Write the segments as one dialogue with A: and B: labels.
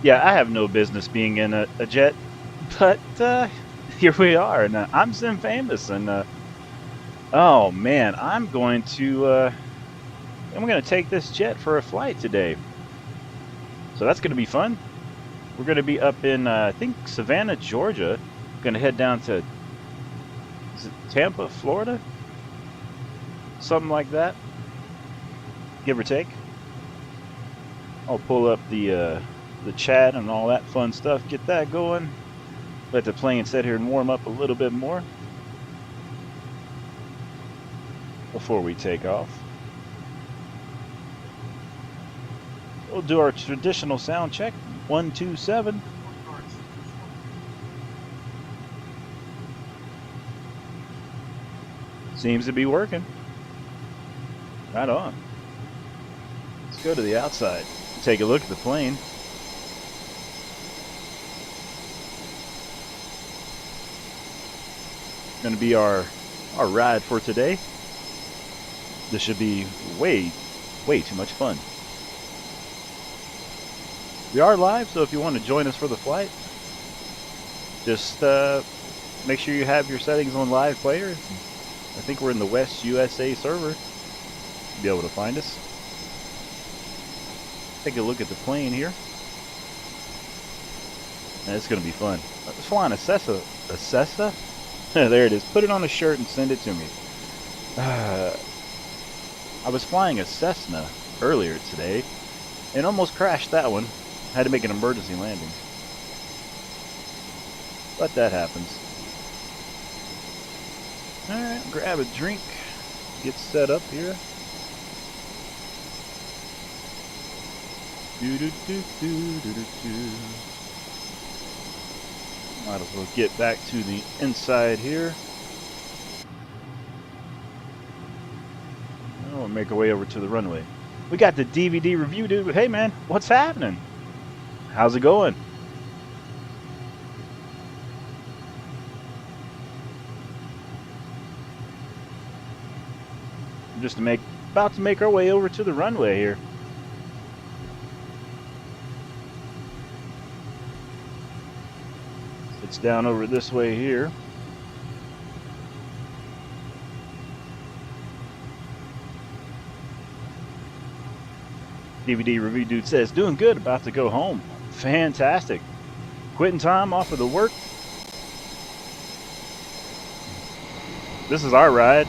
A: Yeah, I have no business being in a jet, but here we are, and I'm Sim Famous, and oh man, I'm going to take this jet for a flight today, so that's going to be fun. We're going to be up in I think Savannah, Georgia. Going to head down to is it Tampa, Florida, something like that, give or take. I'll pull up the chat and all that fun stuff, get that going. Let the plane sit here and warm up a little bit more before we take off. We'll do our traditional sound check. 1, 2, 7. Seems to be working. Right on. Let's go to the outside. Take a look at the plane. Going to be our ride for today. This should be way too much fun. We are live, so if you want to join us for the flight, just make sure you have your settings on live player. I think we're in the West USA server. You'll be able to find us. Take a look at the plane here. And it's going to be fun. I was flying a Cessna. A Cessna? There it is. Put it on a shirt and send it to me. I was flying a Cessna earlier today and almost crashed that one. Had to make an emergency landing. But that happens. Alright, grab a drink. Get set up here. Might as well get back to the inside here. Oh, we'll make our way over to the runway. We got the DVD review dude. Hey man, what's happening? How's it going? Just about to make our way over to the runway here. It's down over this way here. DVD review dude says, doing good, about to go home. Fantastic. Quitting time off of the work. This is our ride.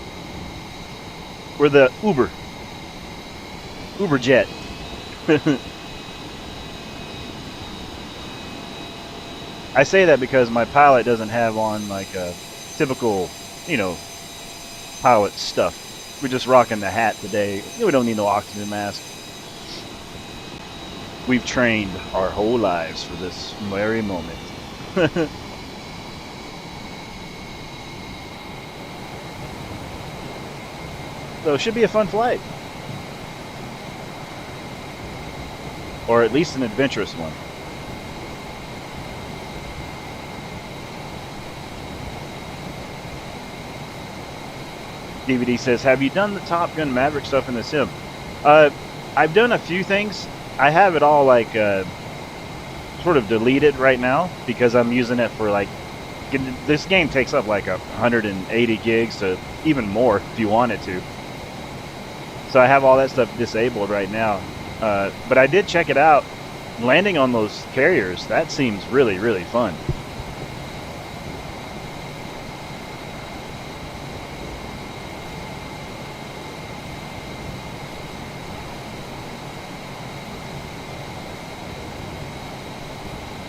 A: We're the Uber jet. I say that because my pilot doesn't have on like a typical, pilot stuff. We're just rocking the hat today. We don't need no oxygen mask. We've trained our whole lives for this very moment. So it should be a fun flight. Or at least an adventurous one. DVD says, have you done the Top Gun Maverick stuff in the sim? I've done a few things. I have it all like sort of deleted right now because I'm using it for like, this game takes up like 180 gigs to even more if you want it to. So I have all that stuff disabled right now. But I did check it out. Landing on those carriers, that seems really, really fun.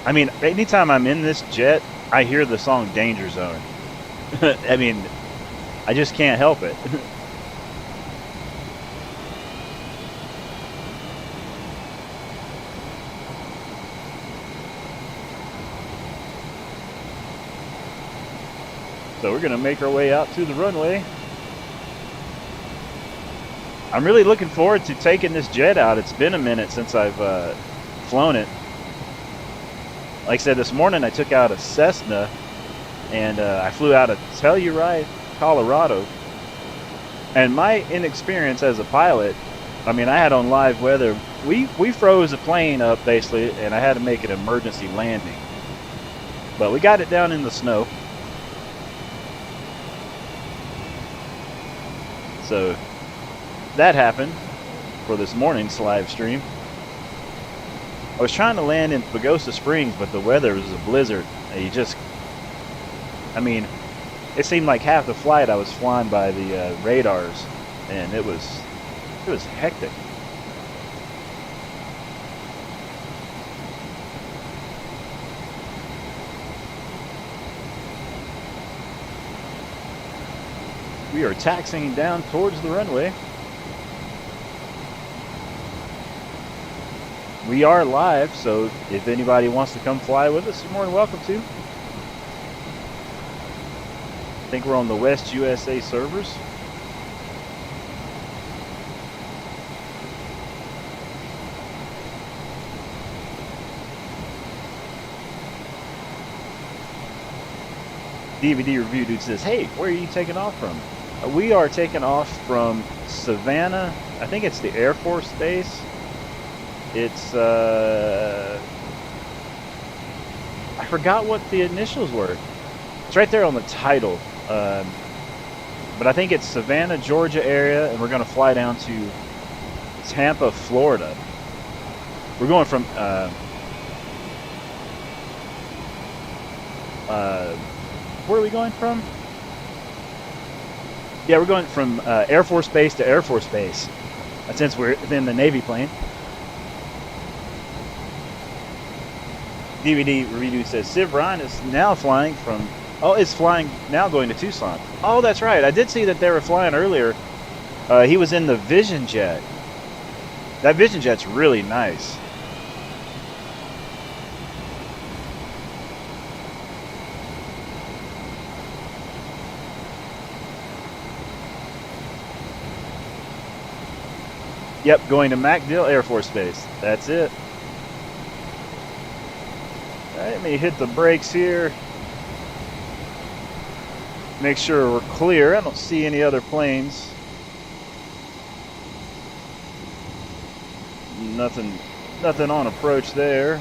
A: I mean, anytime I'm in this jet, I hear the song Danger Zone. I mean, I just can't help it. So we're going to make our way out to the runway. I'm really looking forward to taking this jet out. It's been a minute since I've flown it. Like I said, this morning I took out a Cessna and I flew out of Telluride, Colorado. And my inexperience as a pilot, I mean, I had on live weather we froze a plane up basically, and I had to make an emergency landing. But we got it down in the snow. So that happened for this morning's live stream. I was trying to land in Pagosa Springs, but the weather was a blizzard. I mean, it seemed like half the flight I was flying by the radars, and it was hectic. We are taxiing down towards the runway. We are live, so if anybody wants to come fly with us, you're more than welcome to. I think we're on the West USA servers. DVD review dude says, hey, where are you taking off from? We are taking off from Savannah. I think it's the Air Force Base. It's, I forgot what the initials were. It's right there on the title. But I think it's Savannah, Georgia area, and we're going to fly down to Tampa, Florida. We're going from, where are we going from? Yeah, we're going from Air Force Base to Air Force Base, since we're in the Navy plane. DVD review says Civ Ryan is now flying from, it's flying now going to Tucson. Oh, that's right. I did see that they were flying earlier. He was in the Vision Jet. That Vision Jet's really nice. Yep, going to MacDill Air Force Base. That's it. All right, let me hit the brakes here. Make sure we're clear. I don't see any other planes. Nothing on approach there.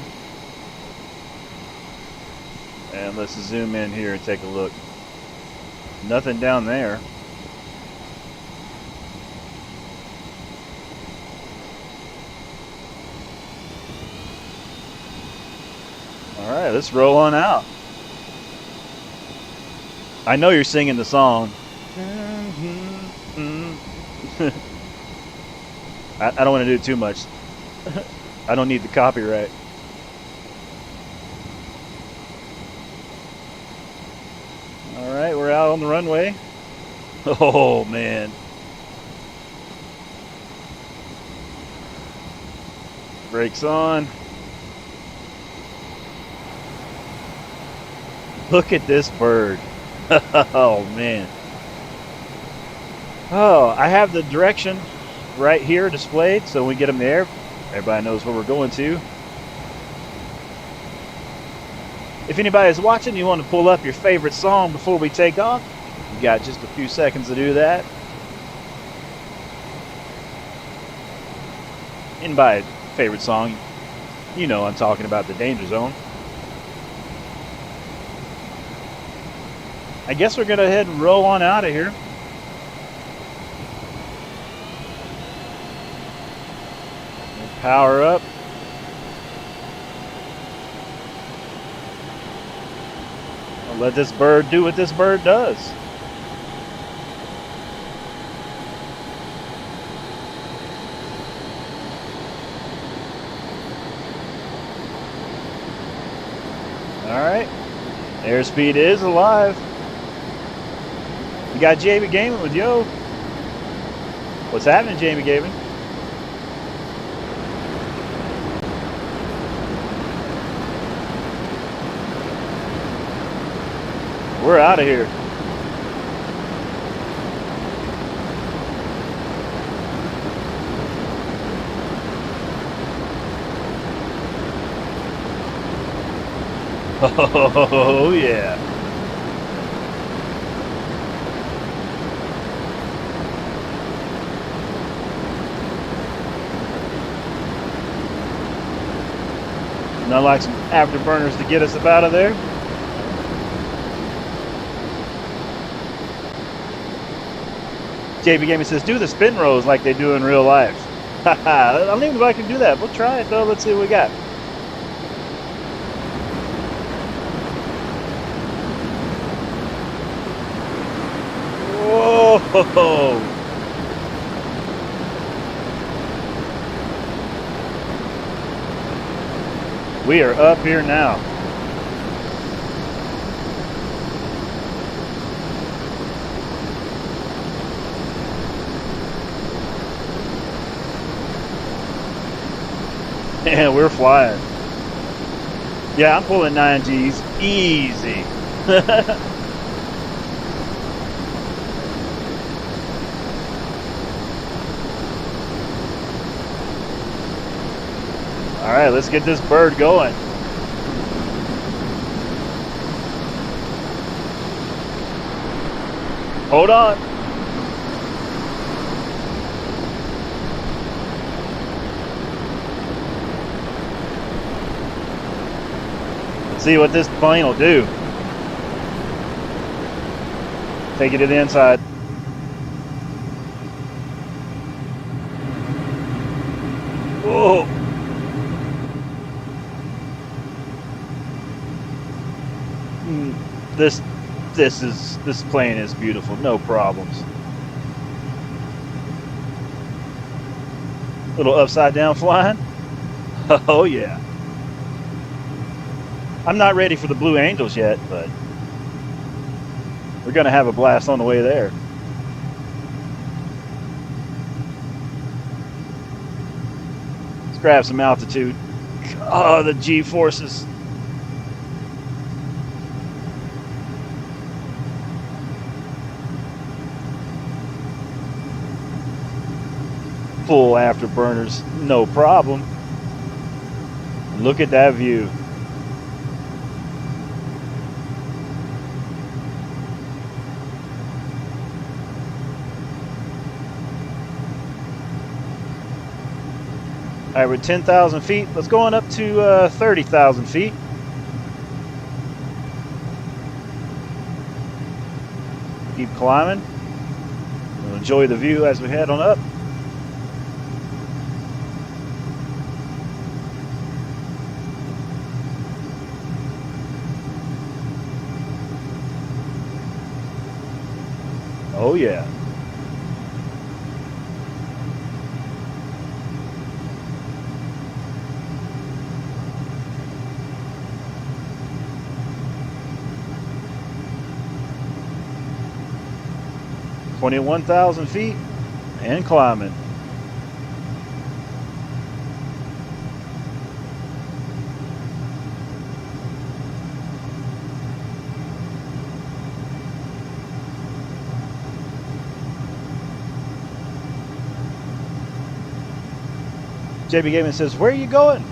A: And let's zoom in here and take a look. Nothing down there. All right, let's roll on out. I know you're singing the song. I don't want to do it too much. I don't need the copyright. All right, we're out on the runway. Oh, man. Brakes on. Look at this bird. Oh, man. Oh, I have the direction right here displayed, so when we get them there, everybody knows where we're going to. If anybody's watching, you want to pull up your favorite song before we take off, you got just a few seconds to do that. And by favorite song, you know I'm talking about the Danger Zone. I guess we're going to head and roll on out of here. Power up. I'll let this bird do what this bird does. All right. Airspeed is alive. You got Jamie Gaming with Yo. What's happening, Jamie Gaming? We're out of here. Oh, yeah. Not like some afterburners to get us up out of there. JB Gaming says, do the spin rolls like they do in real life. I don't even know if I can do that. We'll try it though. Let's see what we got. Whoa! We are up here now. And we're flying. Yeah, I'm pulling 9Gs. Easy. All right, let's get this bird going. Hold on. Let's see what this plane will do. Take it to the inside. Whoa. This plane is beautiful, no problems. Little upside down flying. Oh yeah. I'm not ready for the Blue Angels yet, but we're gonna have a blast on the way there. Let's grab some altitude. Oh, the G-forces. Full afterburners, no problem. Look at that view. All right, we're 10,000 feet. Let's go on up to 30,000 feet. Keep climbing. We'll enjoy the view as we head on up. Oh yeah. $21,000 feet and climbing. JB Gaming says, where are you going?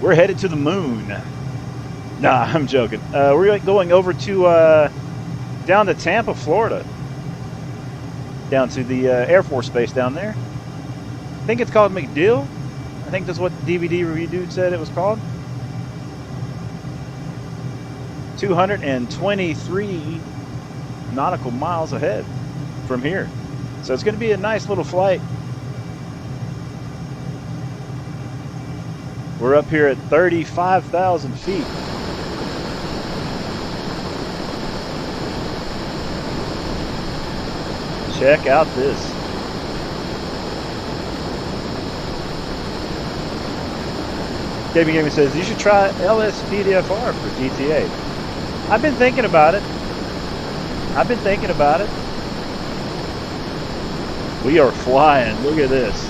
A: We're headed to the moon. Nah, I'm joking. We're going over to down to Tampa, Florida. Down to the Air Force Base down there. I think it's called MacDill. I think that's what the DVD review dude said it was called. 223 nautical miles ahead from here. So it's going to be a nice little flight. We're up here at 35,000 feet. Check out this. JB Gaming says, you should try LSPDFR for GTA. I've been thinking about it. We are flying. Look at this.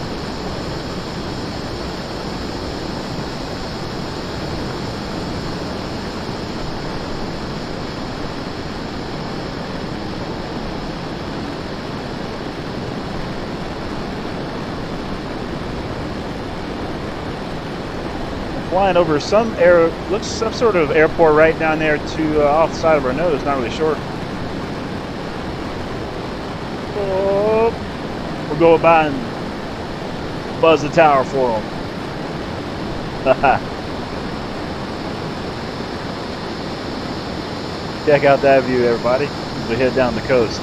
A: Flying over some sort of airport right down there to off the side of our nose, not really sure. Oh, we'll go by and buzz the tower for them. Check out that view, everybody, as we head down the coast.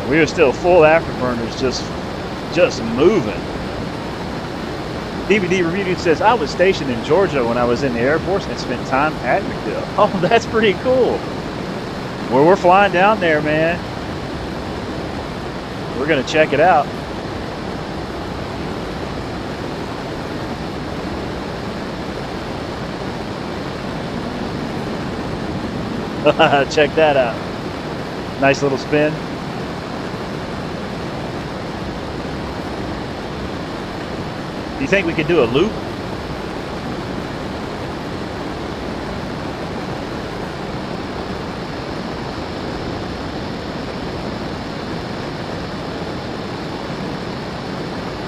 A: And we are still full afterburners, just moving. DVD Review Dude says, I was stationed in Georgia when I was in the Air Force and spent time at MacDill. Oh, that's pretty cool. Well, we're flying down there, man. We're going to check it out. Check that out. Nice little spin. Do you think we could do a loop?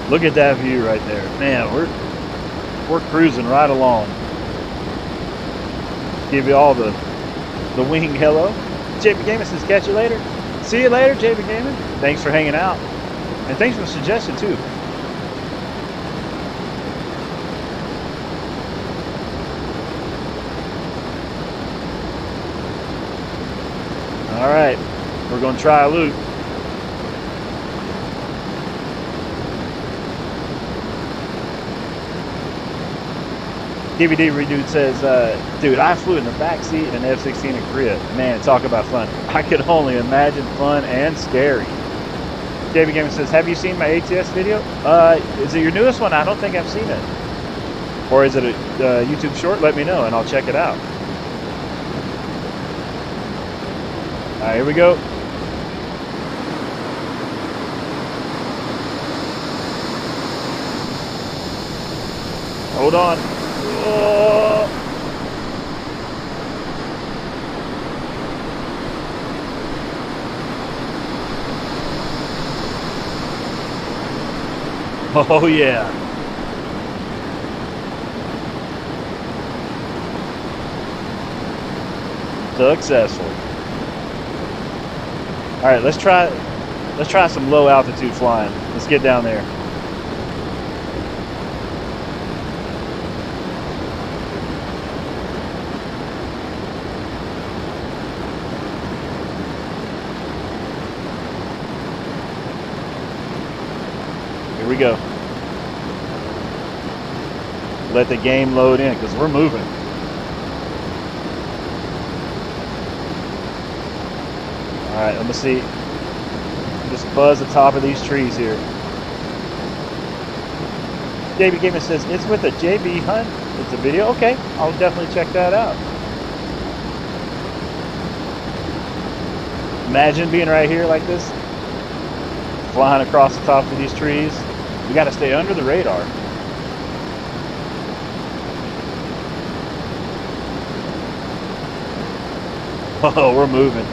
A: Look at that view right there. Man, we're cruising right along. Give you all the wing hello. JB Gaming says, catch you later. See you later, JB Gaming. Thanks for hanging out. And thanks for the suggestion too. All right, we're going to try a loop. DVD Redude says, dude, I flew in the back seat in an F-16 in Korea. Man, talk about fun. I could only imagine fun and scary. JB Gaming says, have you seen my ATS video? Is it your newest one? I don't think I've seen it. Or is it a YouTube short? Let me know and I'll check it out. All right, here we go. Hold on. Oh yeah. Successful. All right, let's try some low altitude flying. Let's get down there. Here we go. Let the game load in because we're moving. All right, let me see. Just buzz the top of these trees here. JB Gamer says, it's with a JB Hunt. It's a video. Okay, I'll definitely check that out. Imagine being right here like this, flying across the top of these trees. We got to stay under the radar. Oh, we're moving.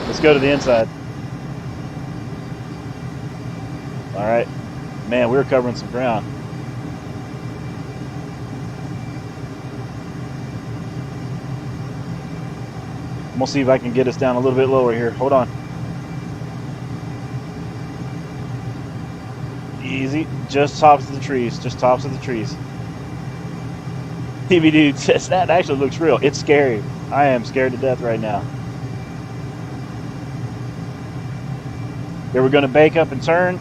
A: Let's go to the inside. All right. Man, we're covering some ground. I'm going to see if I can get us down a little bit lower here. Hold on. Easy. Just tops of the trees. Just tops of the trees. TV Dude says, that actually looks real. It's scary. I am scared to death right now. Here we're going to bake up and turn.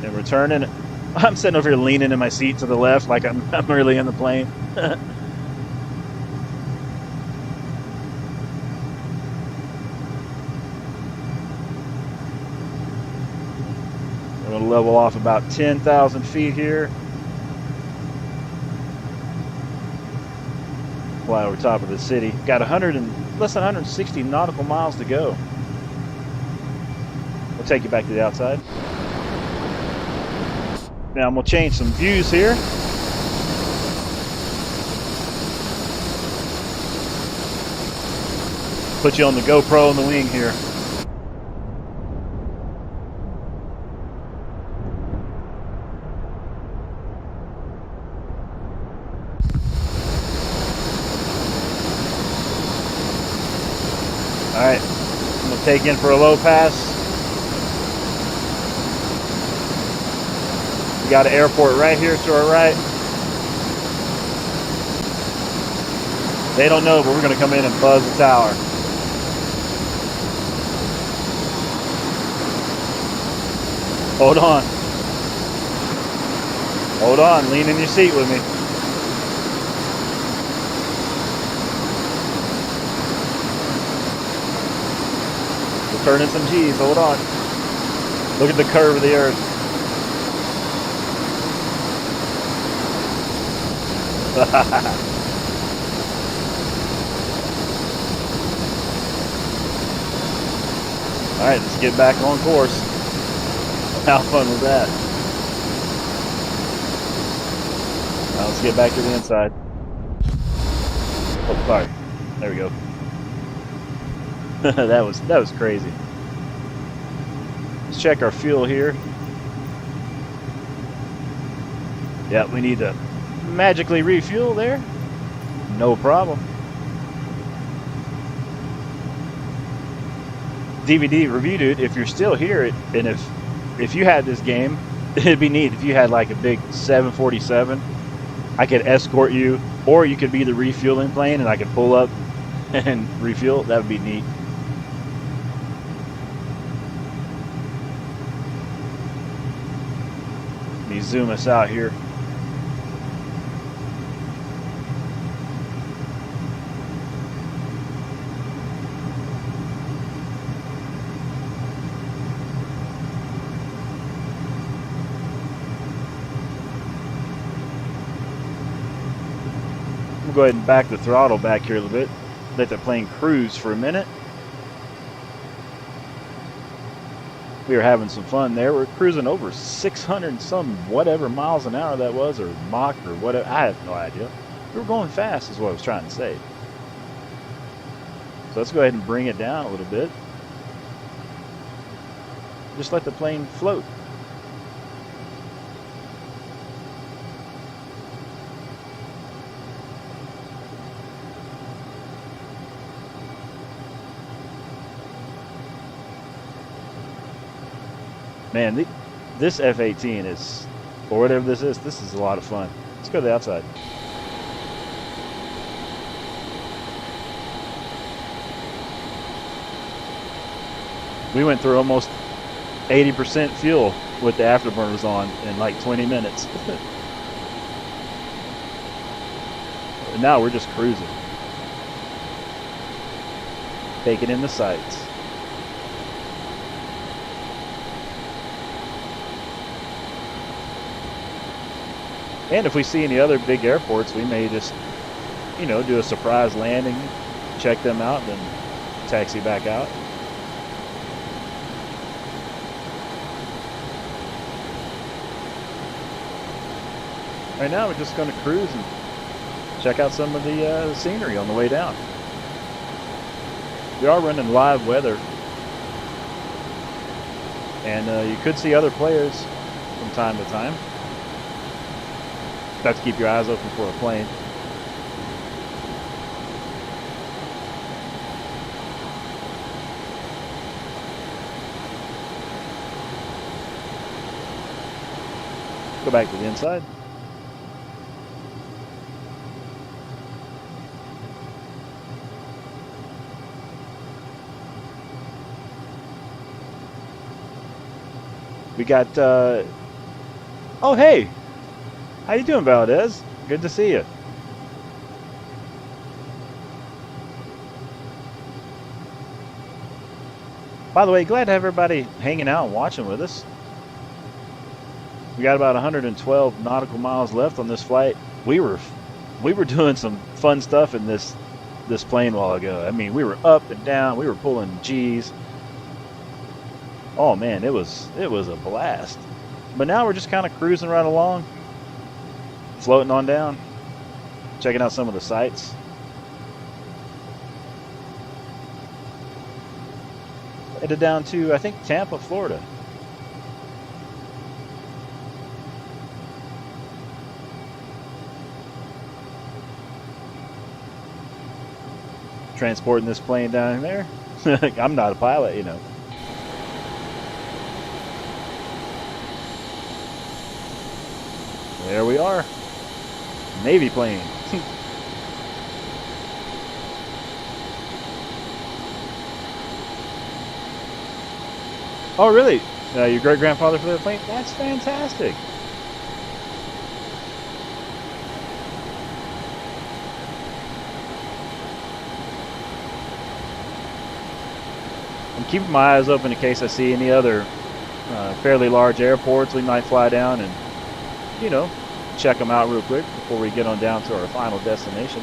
A: And we're turning. I'm sitting over here leaning in my seat to the left like I'm really in the plane. We're going to level off about 10,000 feet here. Fly over top of the city. Got less than 160 nautical miles to go. We'll take you back to the outside. Now I'm going to change some views here. Put you on the GoPro on the wing here. Alright, I'm going to take in for a low pass. We got an airport right here to our right. They don't know, but we're going to come in and buzz the tower. Hold on. Hold on, lean in your seat with me. We're turning some G's, hold on. Look at the curve of the earth. Alright, let's get back on course. How fun was that? Now let's get back to the inside. Oh, sorry. There we go. that was crazy. Let's check our fuel here. Yeah, we need to magically refuel there. No problem. DVD review dude, if you're still here, and if you had this game, it'd be neat if you had like a big 747. I could escort you, or you could be the refueling plane and I could pull up and refuel. That would be neat. Let me zoom us out here. Go ahead and back the throttle back here a little bit. Let the plane cruise for a minute. We were having some fun there. We're cruising over 600 and some whatever miles an hour that was, or Mach or whatever. I have no idea. We were going fast is what I was trying to say. So let's go ahead and bring it down a little bit. Just let the plane float. Man, this F-18 is, or whatever this is a lot of fun. Let's go to the outside. We went through almost 80% fuel with the afterburners on in like 20 minutes. And now we're just cruising. Taking in the sights. And if we see any other big airports, we may just, you know, do a surprise landing, check them out, and then taxi back out. Right now, we're just going to cruise and check out some of the scenery on the way down. We are running live weather, and you could see other players from time to time. Have to keep your eyes open for a plane. Go back to the inside. We got oh hey, how you doing, Valdez? Good to see you. By the way, glad to have everybody hanging out and watching with us. We got about 112 nautical miles left on this flight. We were doing some fun stuff in this plane a while ago. I mean, we were up and down. We were pulling G's. Oh man, it was a blast. But now we're just kind of cruising right along, floating on down, checking out some of the sights. Headed down to, I think, Tampa, Florida. transporting this plane down there. I'm not a pilot, you know. There we are. Navy plane. Oh, really? Your great-grandfather flew the plane? That's fantastic. I'm keeping my eyes open in case I see any other fairly large airports we might fly down and, you know, check them out real quick before we get on down to our final destination.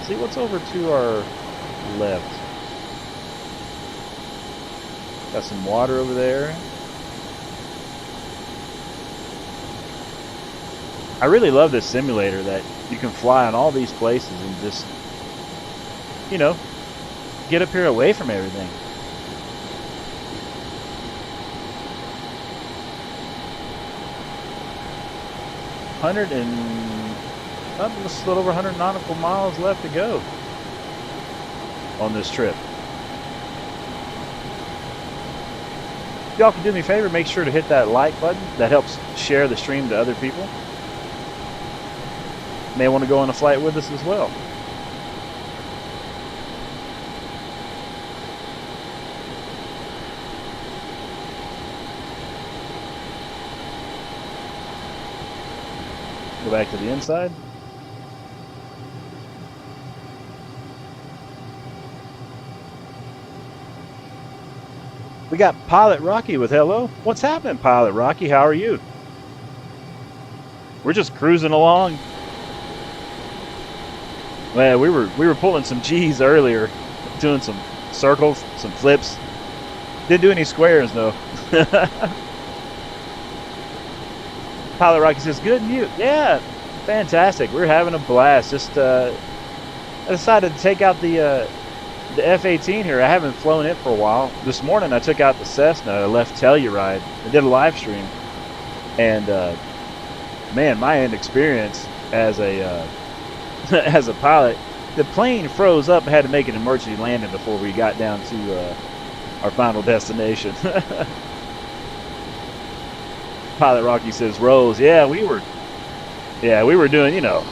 A: See what's over to our left. Got some water over there. I really love this simulator that you can fly on all these places and just, you know, get up here away from everything. Just a little over 100 nautical miles left to go on this trip. Y'all can do me a favor, make sure to hit that like button. That helps share the stream to other people. May want to go on a flight with us as well. Go back to the inside. We got Pilot Rocky with hello. What's happening, Pilot Rocky? How are you? We're just cruising along. Well, we were pulling some G's earlier, doing some circles, some flips. Didn't do any squares though. Pilot Rocky says, good and you? Yeah, fantastic. We're having a blast. Just I decided to take out the F-18 here. I haven't flown it for a while. This morning I took out the Cessna. I left Telluride. I did a live stream, and man, my end experience as a as a pilot, the plane froze up. I had to make an emergency landing before we got down to our final destination. Pilot Rocky says, Rose, yeah, we were doing, you know,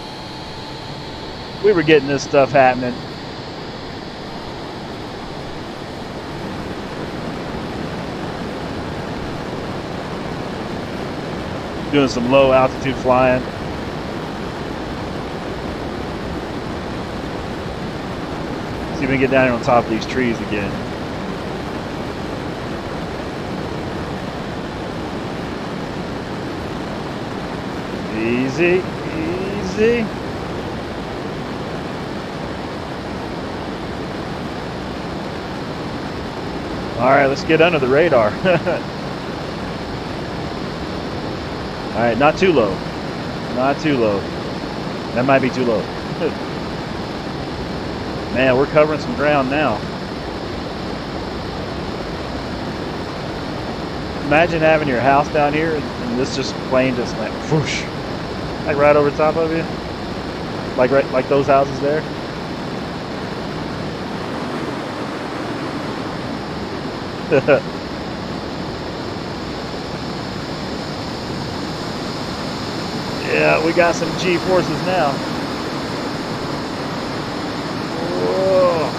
A: we were getting this stuff happening. Doing some low altitude flying. See if we can get down here on top of these trees again. Easy, easy. All right, let's get under the radar. All right, not too low. Not too low. That might be too low. Man, we're covering some ground now. Imagine having your house down here and this just plane just like whoosh. Like right over top of you, like those houses there. Yeah, we got some G-forces now. Whoa.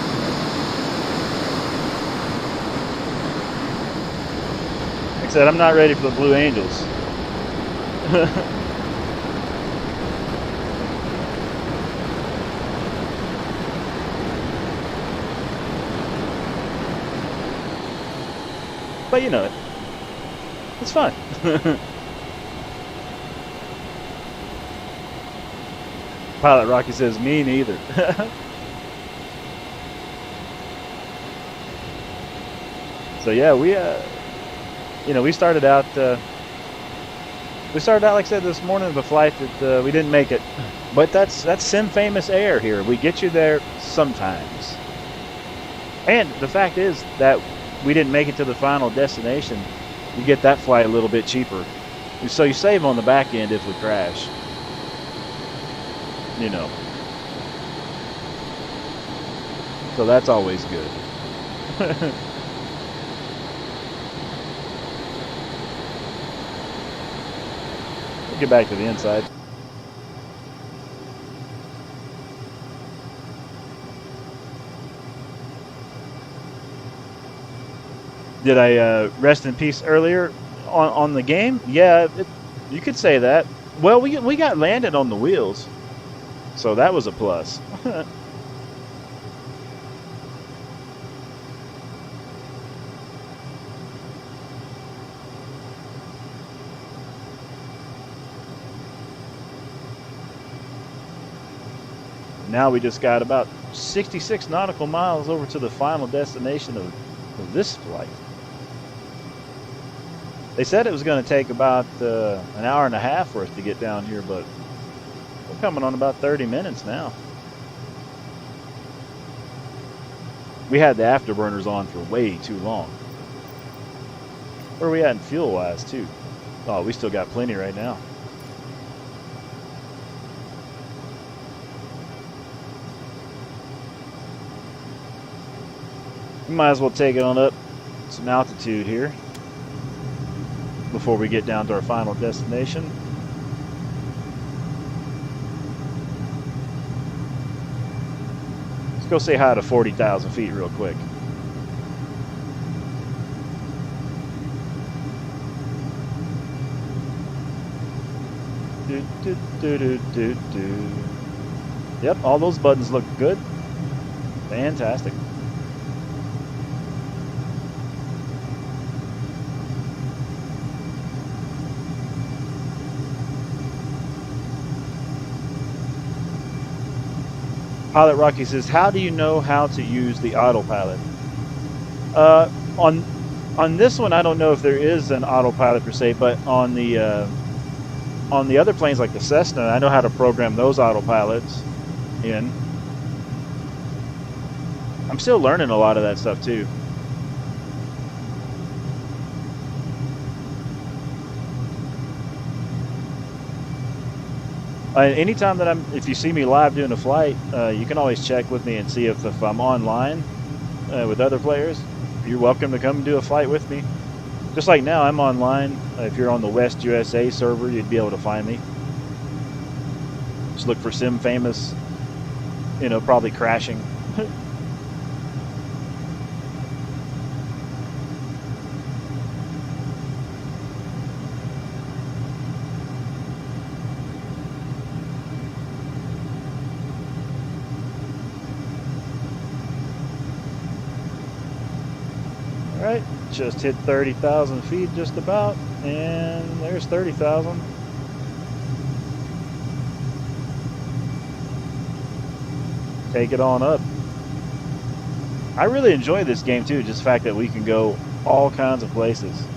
A: Like I said, I'm not ready for the Blue Angels. But you know it. It's fun. Pilot Rocky says, me neither. So yeah, we started out like I said this morning of a flight that we didn't make it. But that's Sim Famous Air here. We get you there sometimes. And the fact is that we didn't make it to the final destination. You get that flight a little bit cheaper. So you save on the back end if we crash. You know. So that's always good. We'll get back to the inside. Did I rest in peace earlier on the game? Yeah, you could say that. Well, we got landed on the wheels, so that was a plus. Now we just got about 66 nautical miles over to the final destination of this flight. They said it was going to take about an hour and a half for us to get down here, but we're coming on about 30 minutes now. We had the afterburners on for way too long. Where are we at in fuel-wise, too? Oh, we still got plenty right now. We might as well take it on up some altitude here before we get down to our final destination. Let's go say hi to 40,000 feet real quick. Yep, all those buttons look good. Fantastic. Pilot Rocky says, how do you know how to use the autopilot? On this one, I don't know if there is an autopilot per se, but on the other planes like the Cessna, I know how to program those autopilots in. I'm still learning a lot of that stuff too. Anytime that if you see me live doing a flight, you can always check with me and see if I'm online with other players. You're welcome to come do a flight with me. Just like now, I'm online. If you're on the West USA server, you'd be able to find me. Just look for Sim Famous, probably crashing. Alright, just hit 30,000 feet just about, and there's 30,000. Take it on up. I really enjoy this game too, just the fact that we can go all kinds of places.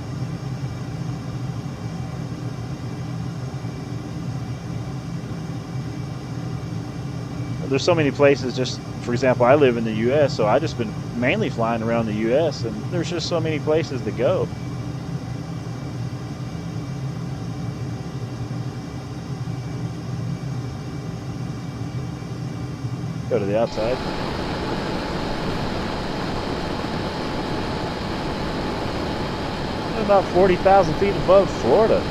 A: There's so many places. Just for example, I live in the US, so I just been mainly flying around the US, and there's just so many places to go. Go to the outside. About 40,000 feet above Florida.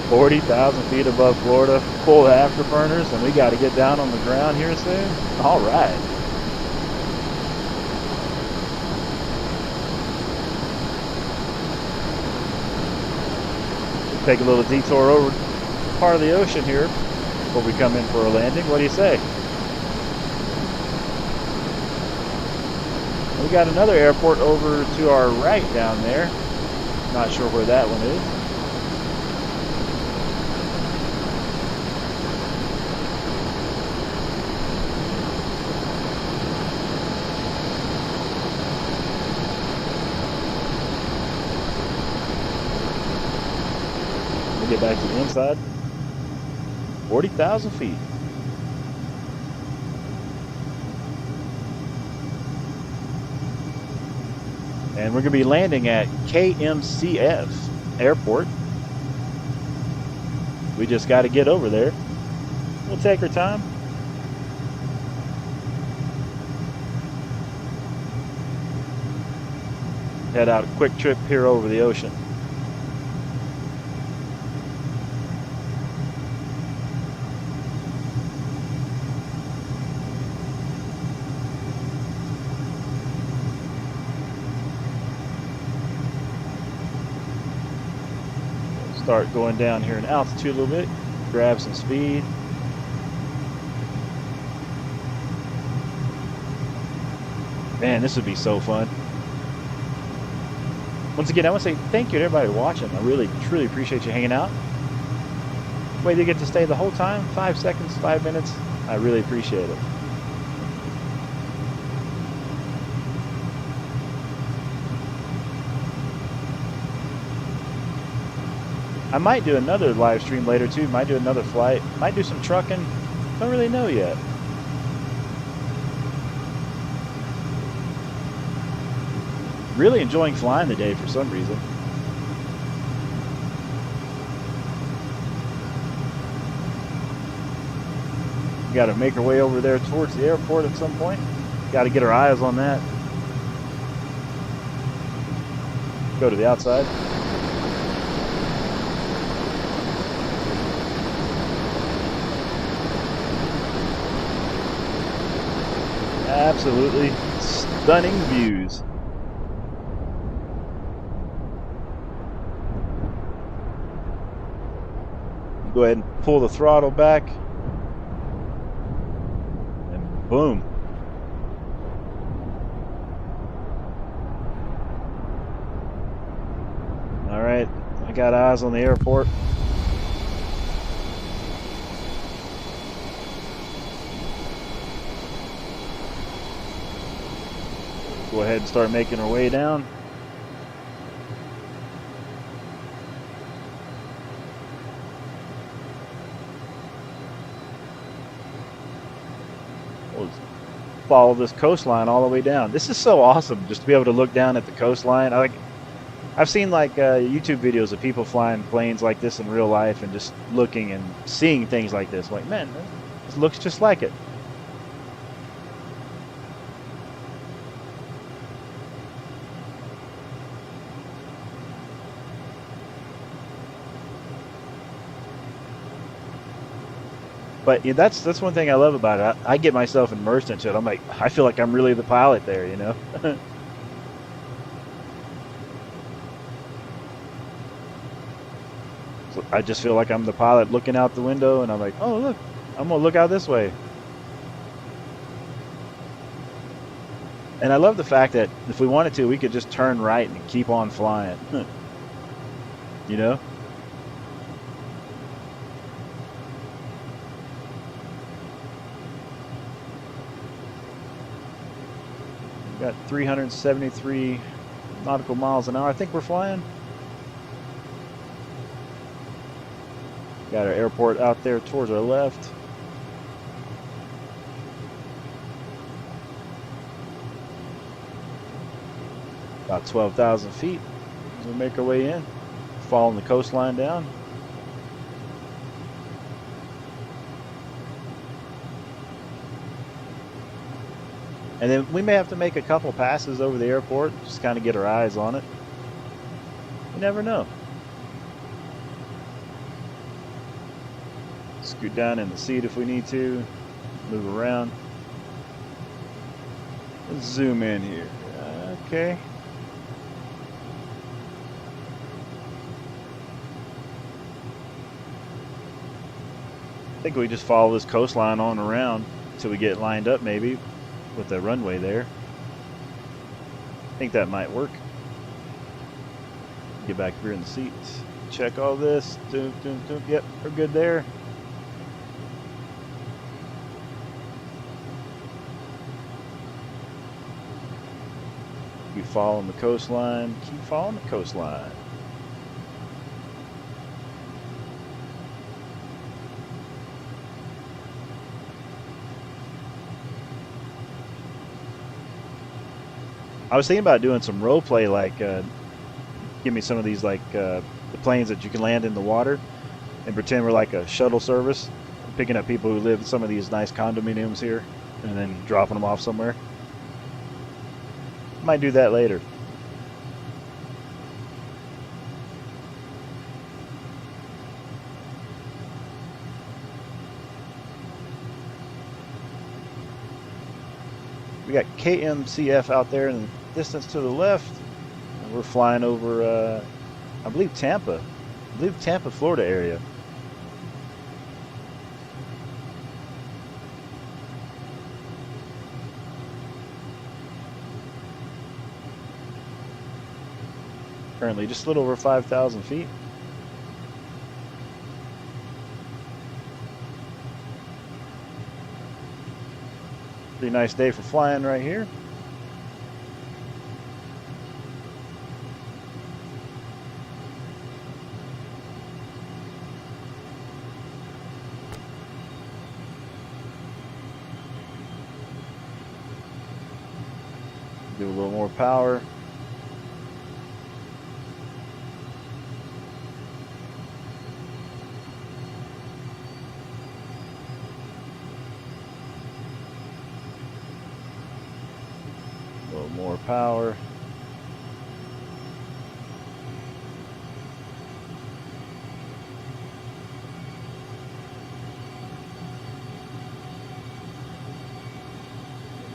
A: $40,000 above Florida, full afterburners, and we got to get down on the ground here soon. All right. Take a little detour over part of the ocean here before we come in for a landing. What do you say? We got another airport over to our right down there. Not sure where that one is. Get back to the inside. 40,000 feet. And we're going to be landing at Kmcf Airport. We just got to get over there. We'll take our time. Head out a quick trip here over the ocean. Start going down here in altitude a little bit, grab some speed. Man, this would be so fun. Once again, I want to say thank you to everybody watching. I really, truly appreciate you hanging out. Whether you get to stay the whole time, 5 seconds, 5 minutes, I really appreciate it. I might do another live stream later too. Might do another flight. Might do some trucking. Don't really know yet. Really enjoying flying today for some reason. We got to make our way over there towards the airport at some point. Got to get our eyes on that. Go to the outside. Absolutely stunning views. Go ahead and pull the throttle back. And boom. All right, I got eyes on the airport. Go ahead and start making our way down. We'll follow this coastline all the way down. This is so awesome, just to be able to look down at the coastline. I've seen like YouTube videos of people flying planes like this in real life and just looking and seeing things like this. Like, man, this looks just like it. But yeah, that's one thing I love about it. I get myself immersed into it. I'm like, I feel like I'm really the pilot there, you know? So I just feel like I'm the pilot looking out the window, and I'm like, oh, look, I'm going to look out this way. And I love the fact that if we wanted to, we could just turn right and keep on flying. You know? Got 373 nautical miles an hour. I think we're flying. Got our airport out there towards our left. About 12,000 feet as we make our way in, following the coastline down. And then we may have to make a couple passes over the airport, just kind of get our eyes on it. You never know. Scoot down in the seat if we need to. Move around. Let's zoom in here. Okay. I think we just follow this coastline on around until we get lined up maybe with the runway there. I think that might work. Get back here in the seats. Check all this. Doom, doom, doom. Yep, we're good there. Keep following the coastline. Keep following the coastline. I was thinking about doing some role play, like give me some of these, like the planes that you can land in the water. and pretend we're like a shuttle service, picking up people who live in some of these nice condominiums here and then dropping them off somewhere. Might do that later. We got Kmcf out there in the distance to the left. And we're flying over, I believe Tampa. Florida area. Currently just a little over 5,000 feet. Pretty nice day for flying right here. Do a little more power. A little more power.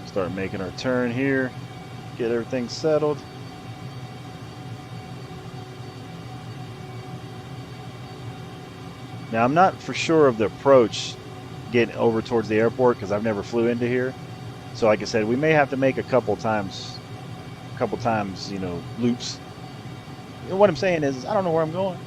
A: Start making our turn here. Get everything settled. Now I'm not for sure of the approach getting over towards the airport because I've never flew into here. So like I said, we may have to make a couple times, you know, loops. You know, what I'm saying is I don't know where I'm going.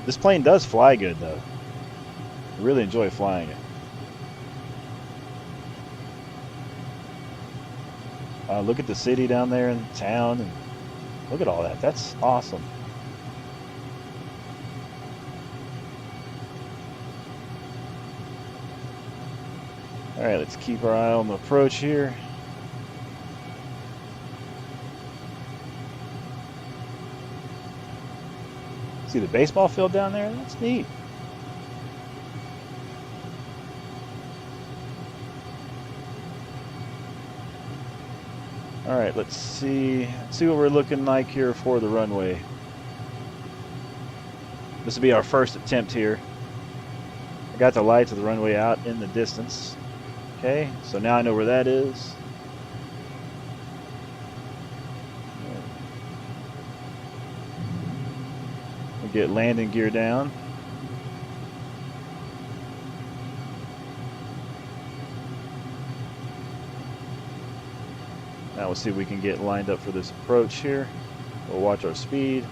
A: This plane does fly good, though. I really enjoy flying it. Look at the city down there in town, and look at all that. That's awesome. All right, let's keep our eye on the approach here. See the baseball field down there? That's neat. All right, let's see what we're looking like here for the runway. This will be our first attempt here. I got the lights of the runway out in the distance. Okay, so now I know where that is. We'll get landing gear down. Now we'll see if we can get lined up for this approach here. We'll watch our speed.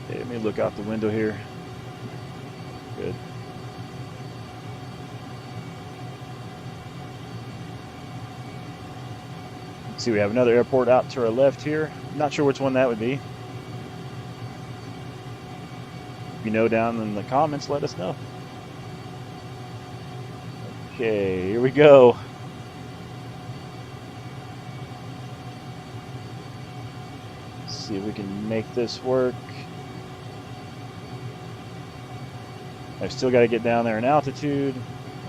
A: Okay, let me look out the window here. Good. See, we have another airport out to our left here. Not sure which one that would be. If you know, down in the comments, let us know. Okay, here we go. Let's see if we can make this work. I've still got to get down there in altitude.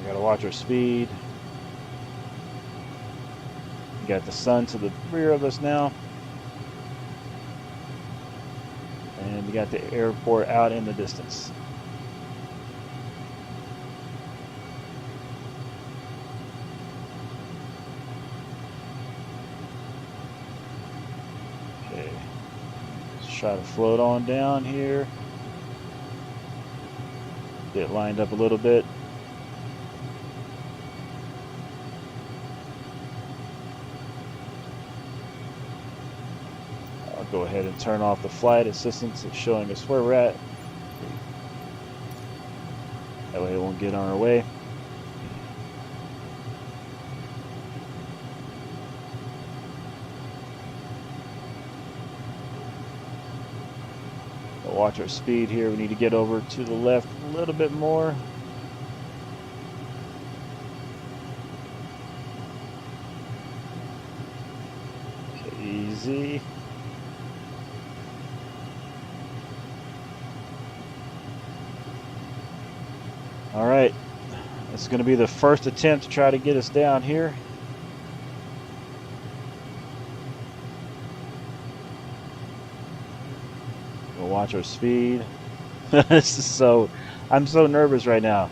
A: I got to watch our speed. We got the sun to the rear of us now. And we got the airport out in the distance. Okay. Let's try to float on down here. Get lined up a little bit. I'll go ahead and turn off the flight assistance. It's showing us where we're at. That way it won't get on our way. Watch our speed here. We need to get over to the left a little bit more. Okay, easy. All right, this is going to be the first attempt to try to get us down here. We'll watch our speed. This is so, I'm so nervous right now.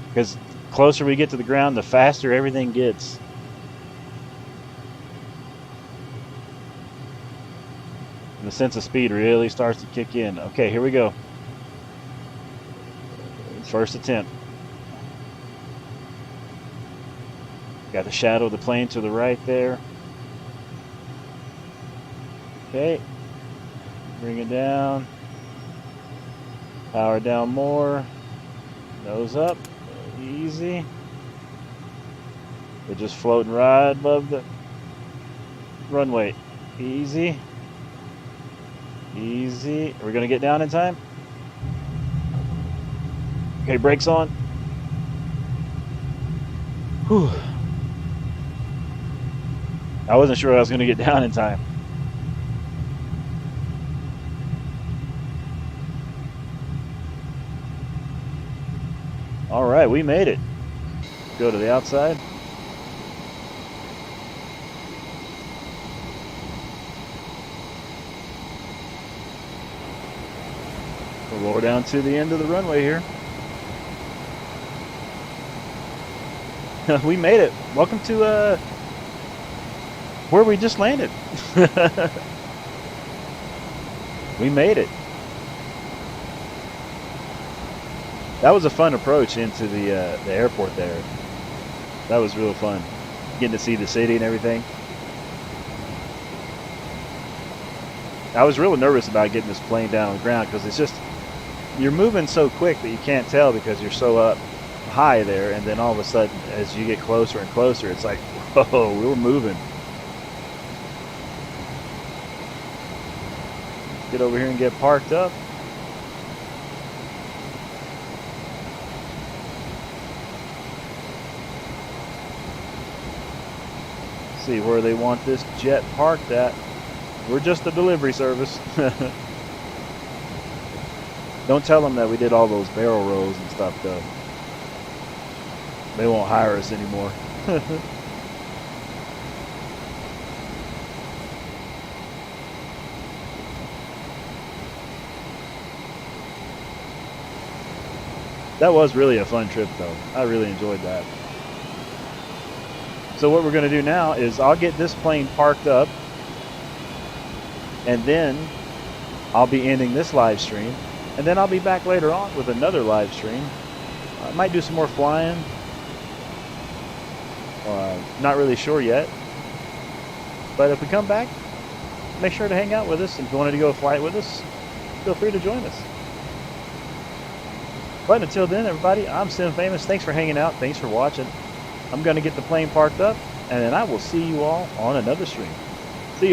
A: Because the closer we get to the ground, the faster everything gets. And the sense of speed really starts to kick in. Okay, here we go. First attempt. Got the shadow of the plane to the right there. Okay. Bring it down. Power down more. Nose up. Easy. We're just floating right above the runway. Easy. Easy. We're going to get down in time. Okay, brakes on. Whew. I wasn't sure I was going to get down in time. All right, we made it. Go to the outside. We'll roll down to the end of the runway here. We made it. Welcome to where we just landed. We made it. That was a fun approach into the airport there. That was real fun. Getting to see the city and everything. I was real nervous about getting this plane down on the ground because it's just, you're moving so quick that you can't tell because you're so up high there, and then all of a sudden as you get closer and closer, it's like, whoa, we were moving. Let's get over here and get parked up. See where they want this jet parked at. We're just a delivery service. Don't tell them that we did all those barrel rolls and stuff though. They won't hire us anymore. That was really a fun trip though. I really enjoyed that. So what we're going to do now is I'll get this plane parked up, and then I'll be ending this live stream, and then I'll be back later on with another live stream. I might do some more flying. Not really sure yet. But if we come back, make sure to hang out with us. If you wanted to go fly it with us, feel free to join us. But until then, everybody, I'm Sim Famous. Thanks for hanging out. Thanks for watching. I'm going to get the plane parked up, and then I will see you all on another stream.